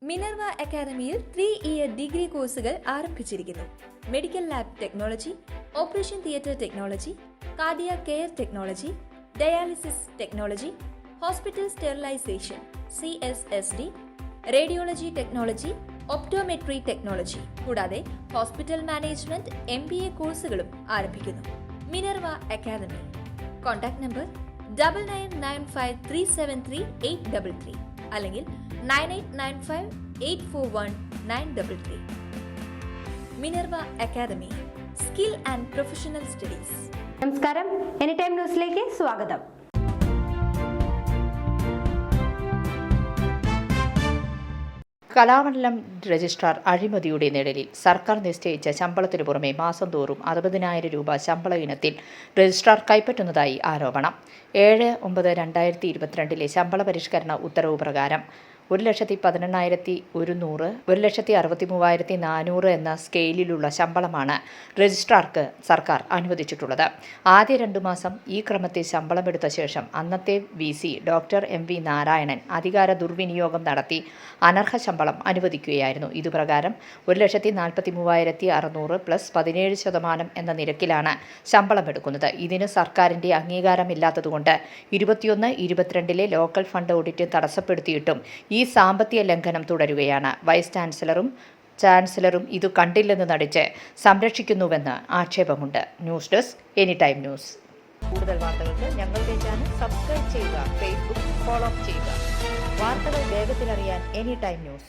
Minerva അക്കാദമിയിൽ 3-ഇയർ degree കോഴ്സുകൾ ആരംഭിച്ചിരിക്കുന്നു. Medical lab technology, operation theatre technology, cardiac care technology, dialysis technology, hospital sterilization (CSSD), radiology technology, optometry technology കൂടാതെ hospital management MBA കോഴ്സുകളും ആരംഭിക്കുന്നു. Minerva academy. Contact number 9995373833 അല്ലെങ്കിൽ 9895841933. Minerva academy, skill and professional studies. നമസ്കാരം, any time ന്യൂസിലേക്ക് സ്വാഗതം. Kalamandalam registrar അഴിമതിയുടെ നിഴലിൽ സർക്കാർ നിശ്ചയിച്ച ശമ്പളത്തിനു പുറമെ മാസം തോറും 60,000 രൂപ ശമ്പള ഇനത്തിൽ രജിസ്ട്രാർ കൈപ്പറ്റുന്നതായി ആരോപണം. 7/9/2022 ശമ്പള പരിഷ്കരണ ഉത്തരവ് പ്രകാരം 1,18,100, 1,63,400 എന്ന സ്കെയിലിലുള്ള ശമ്പളമാണ് രജിസ്ട്രാർക്ക് സർക്കാർ അനുവദിച്ചിട്ടുള്ളത്. ആദ്യ 2 മാസം ഈ ക്രമത്തിൽ ശമ്പളമെടുത്ത ശേഷം അന്നത്തെ VC ഡോക്ടർ MV നാരായണൻ അധികാര ദുർവിനിയോഗം നടത്തി അനർഹ ശമ്പളം അനുവദിക്കുകയായിരുന്നു. ഇതുപ്രകാരം 1,43,600 പ്ലസ് 17% എന്ന നിരക്കിലാണ് ശമ്പളമെടുക്കുന്നത്. ഇതിന് സർക്കാരിൻ്റെ അംഗീകാരമില്ലാത്തതുകൊണ്ട് 21-22 ലോക്കൽ ഫണ്ട് ഓഡിറ്റ് തടസ്സപ്പെടുത്തിയിട്ടും ഈ സാമ്പത്തിക ലംഘനം തുടരുകയാണ്. വൈസ് ചാൻസലറും ഇത് കണ്ടില്ലെന്ന് നടിച്ച് സംരക്ഷിക്കുന്നുവെന്ന് ആക്ഷേപമുണ്ട്. News desk, any time news. കൂടുതൽ വാർത്തകൾക്ക് ഞങ്ങളുടെ ചാനൽ സബ്സ്ക്രൈബ് ചെയ്യുക, ഫേസ്ബുക്ക് ഫോളോ ചെയ്യുക. വാർത്തകൾ വേഗത്തിലറിയാൻ എനി ടൈം ന്യൂസ്.